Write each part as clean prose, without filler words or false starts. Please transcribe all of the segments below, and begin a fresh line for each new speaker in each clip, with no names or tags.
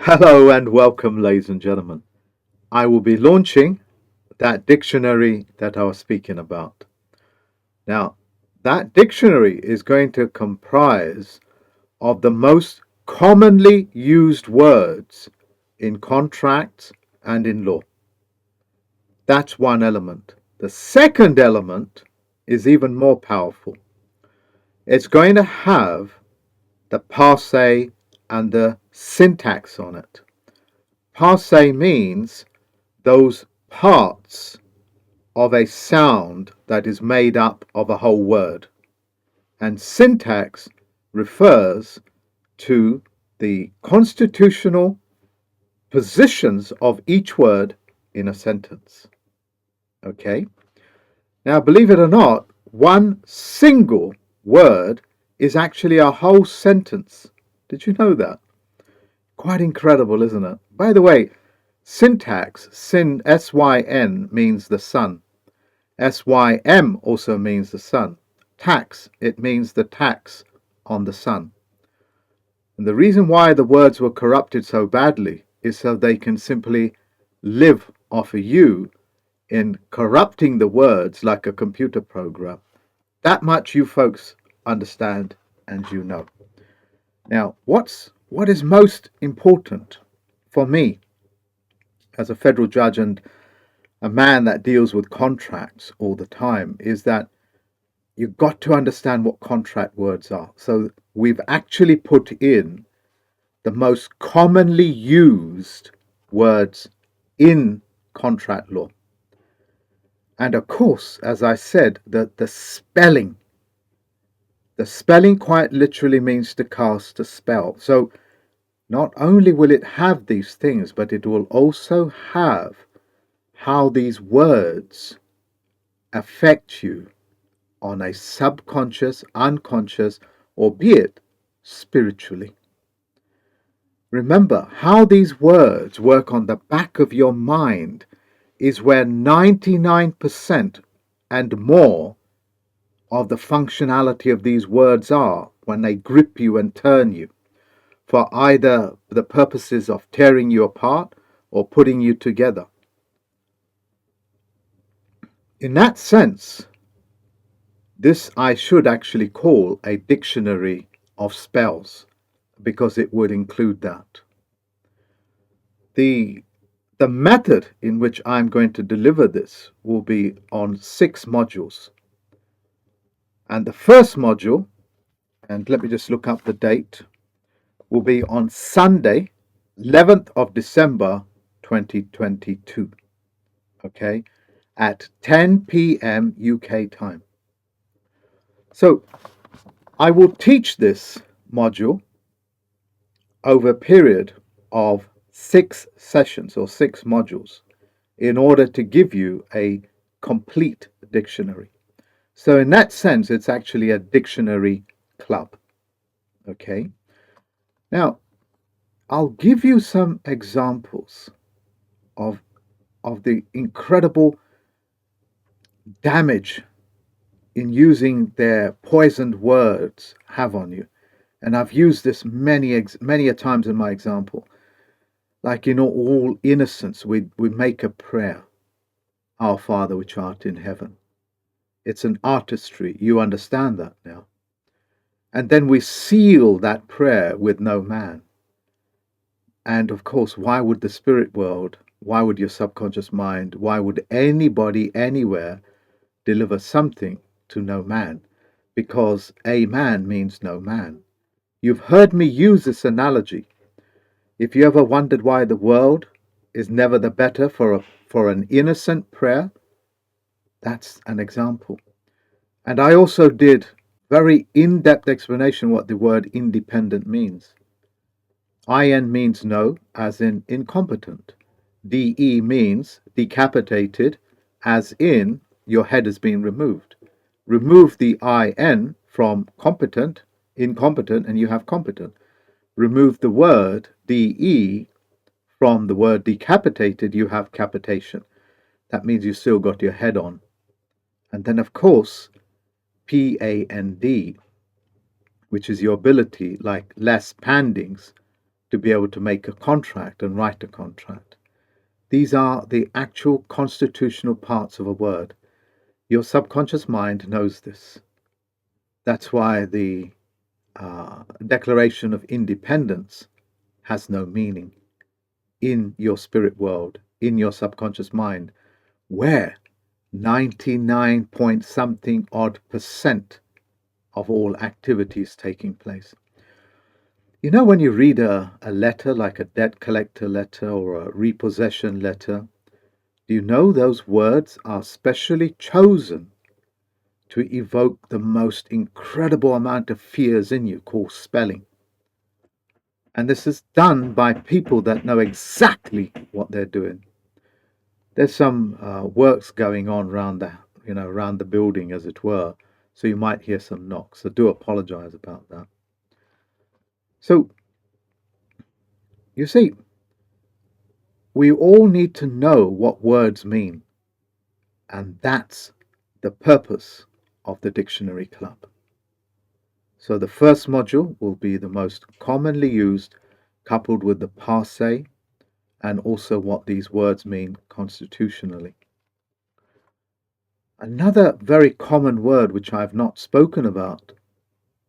Hello and welcome, ladies and gentlemen. I will be launching that dictionary that I was speaking about. Now, that dictionary is going to comprise of the most commonly used words in contracts and in law. That's one element. The second element is even more powerful. It's going to have the passe and the syntax on it. Passe means those parts of a sound that is made up of a whole word. And syntax refers to the constitutional positions of each word in a sentence. Okay? Now, believe it or not, one single word is actually a whole sentence. Did you know that? Quite incredible, isn't it? By the way, syntax, S-Y-N, means the sun. S-Y-M also means the sun. Tax, it means the tax on the sun. And the reason why the words were corrupted so badly is so they can simply live off of you in corrupting the words like a computer program. That much you folks understand and you know. Now, what is most important for me as a federal judge and a man that deals with contracts all the time is that you've got to understand what contract words are. So we've actually put in the most commonly used words in contract law. And of course, as I said, the spelling quite literally means to cast a spell. So not only will it have these things, but it will also have how these words affect you on a subconscious, unconscious, or be it spiritually. Remember, how these words work on the back of your mind is where 99% and more of the functionality of these words are when they grip you and turn you for either the purposes of tearing you apart or putting you together. In that sense, this I should actually call a dictionary of spells because it would include that. The method in which I'm going to deliver this will be on 6 modules. And the first module, and let me just look up the date, will be on Sunday, 11th of December 2022. Okay, at 10 p.m. UK time. So I will teach this module over a period of 6 sessions or 6 modules in order to give you a complete dictionary. So in that sense, it's actually a dictionary club. Okay. Now, I'll give you some examples of the incredible damage in using their poisoned words have on you. And I've used this many a times in my example. Like in all innocence, we make a prayer. Our Father which art in heaven. It's an artistry. You understand that now. And then we seal that prayer with no man. And of course, why would the spirit world, why would your subconscious mind, why would anybody anywhere deliver something to no man? Because a man means no man. You've heard me use this analogy. If you ever wondered why the world is never the better for an innocent prayer, that's an example. And I also did very in-depth explanation what the word independent means. IN means no, as in incompetent. DE means decapitated, as in your head has been removed. Remove the IN from competent, incompetent, and you have competent. Remove the word DE from the word decapitated, you have capitation. That means you still got your head on. And then, of course, PAND, which is your ability, like Les Pandings, to be able to make a contract and write a contract. These are the actual constitutional parts of a word. Your subconscious mind knows this. That's why the Declaration of Independence has no meaning in your spirit world, in your subconscious mind, where 99 point something odd percent of all activities taking place. You know, when you read a letter like a debt collector letter or a repossession letter, do you know those words are specially chosen to evoke the most incredible amount of fears in you, called spelling? And this is done by people that know exactly what they're doing. There's some works going on around around the building, as it were. So you might hear some knocks. I do apologize about that. So you see, we all need to know what words mean, and that's the purpose of the Dictionary Club. So the first module will be the most commonly used, coupled with the passe, and also what these words mean constitutionally. Another very common word which I've not spoken about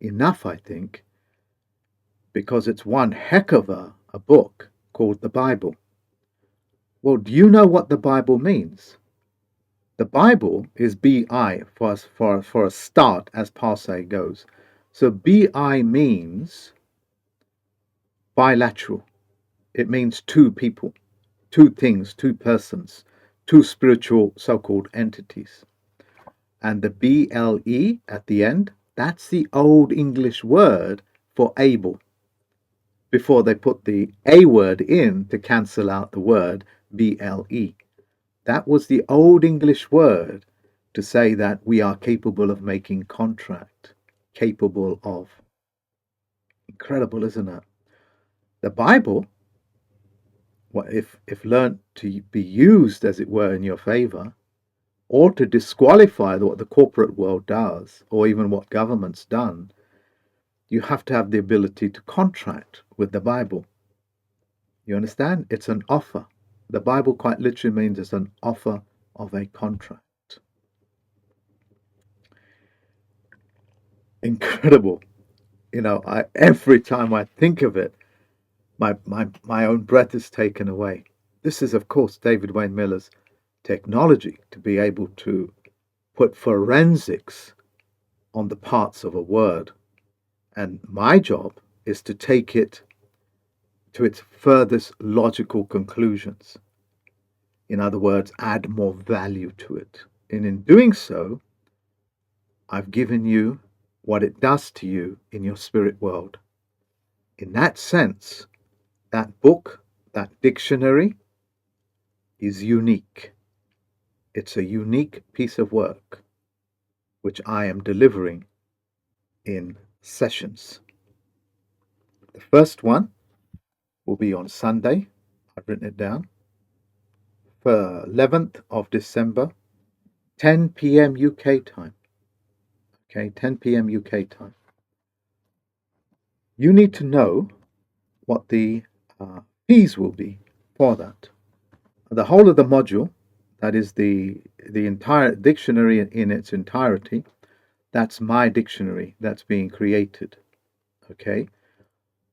enough, I think, because it's one heck of a book called the Bible. Well, do you know what the Bible means? The Bible is BI for a start, as passe goes. So BI means bilateral. It means two people, two things, two persons, two spiritual so-called entities. And the BLE at the end, that's the old English word for able, before they put the A word in to cancel out the word BLE. That was the old English word to say that we are capable of making contract, capable of. Incredible, isn't it? The Bible, if learnt to be used, as it were, in your favor, or to disqualify what the corporate world does, or even what government's done, you have to have the ability to contract with the Bible. You understand? It's an offer. The Bible quite literally means it's an offer of a contract. Incredible. You know, every time I think of it, my own breath is taken away. This is, of course, David Wayne Miller's technology to be able to put forensics on the parts of a word. And my job is to take it to its furthest logical conclusions. In other words, add more value to it. And in doing so, I've given you what it does to you in your spirit world. In that sense, that book, that dictionary, is unique. It's a unique piece of work which I am delivering in sessions. The first one will be on Sunday. I've written it down. For 11th of December, 10 p.m. UK time. Okay, 10 p.m. UK time. You need to know what the fees will be for that. The whole of the module, that is the entire dictionary in its entirety, that's my dictionary that's being created. Okay,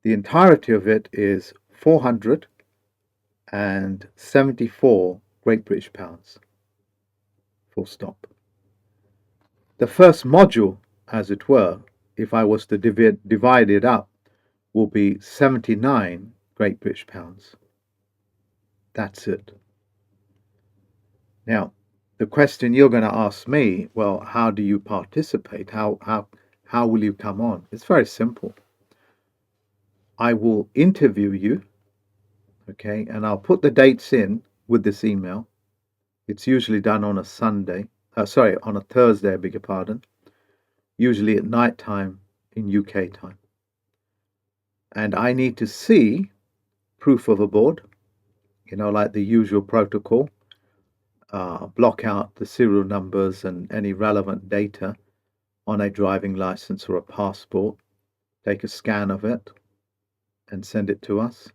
the entirety of it is 474 Great British pounds. Full stop. The first module, as it were, if I was to divide it up, will be 79 Great British pounds. That's it. Now, the question you're going to ask me, well, how do you participate? How will you come on? It's very simple. I will interview you, okay, and I'll put the dates in with this email. It's usually done on a on a Thursday, I beg your pardon, usually at night time in UK time. And I need to see proof of abode, like the usual protocol. Block out the serial numbers and any relevant data on a driving license or a passport. Take a scan of it. and send it to us.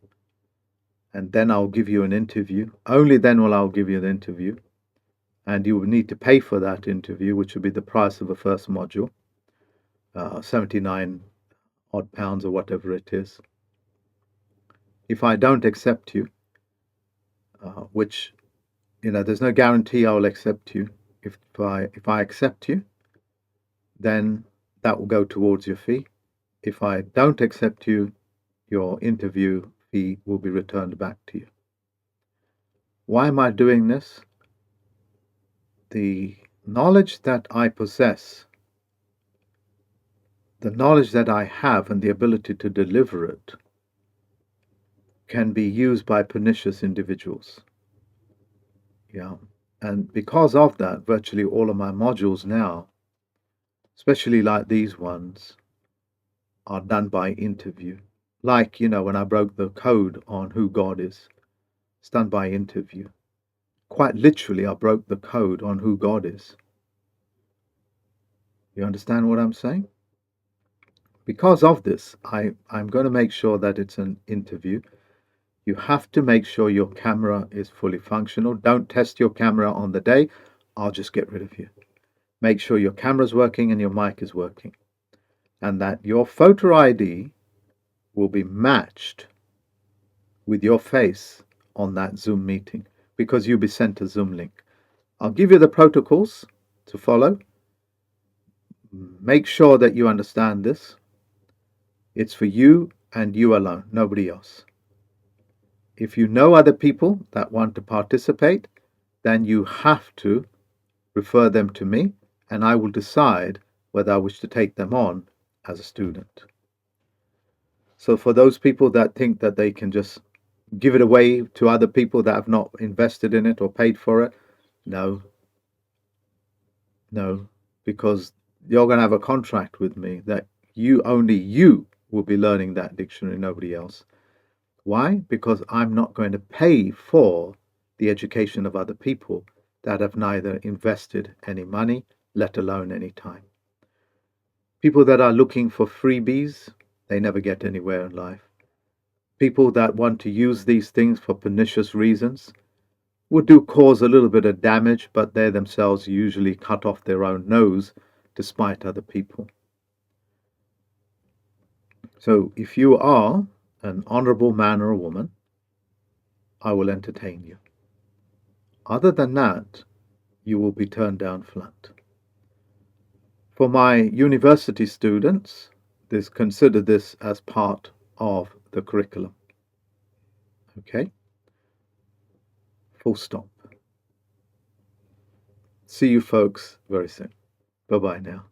And then I'll give you an interview. Only then will I'll give you an interview. And you will need to pay for that interview, which will be the price of the first module, 79 odd pounds or whatever it is. If I don't accept you, which, there's no guarantee I'll accept you. If I accept you, then that will go towards your fee. If I don't accept you, your interview fee will be returned back to you. Why am I doing this? The knowledge that I possess, the knowledge that I have and the ability to deliver it can be used by pernicious individuals. Yeah. And because of that, virtually all of my modules now, especially like these ones, are done by interview. Like, when I broke the code on who God is, it's done by interview. Quite literally, I broke the code on who God is. You understand what I'm saying? Because of this, I'm going to make sure that it's an interview. You have to make sure your camera is fully functional. Don't test your camera on the day. I'll just get rid of you. Make sure your camera's working and your mic is working. And that your photo ID will be matched with your face on that Zoom meeting, because you'll be sent a Zoom link. I'll give you the protocols to follow. Make sure that you understand this. It's for you and you alone, nobody else. If you know other people that want to participate, then you have to refer them to me, and I will decide whether I wish to take them on as a student. So for those people that think that they can just give it away to other people that have not invested in it or paid for it, no, because you're going to have a contract with me that only you will be learning that dictionary, nobody else. Why? Because I'm not going to pay for the education of other people that have neither invested any money, let alone any time. People that are looking for freebies, they never get anywhere in life. People that want to use these things for pernicious reasons would cause a little bit of damage, but they themselves usually cut off their own nose to spite other people. So if you are an honorable man or a woman, I will entertain you. Other than that, you will be turned down flat. For my university students, consider this as part of the curriculum. Okay? Full stop. See you folks very soon. Bye-bye now.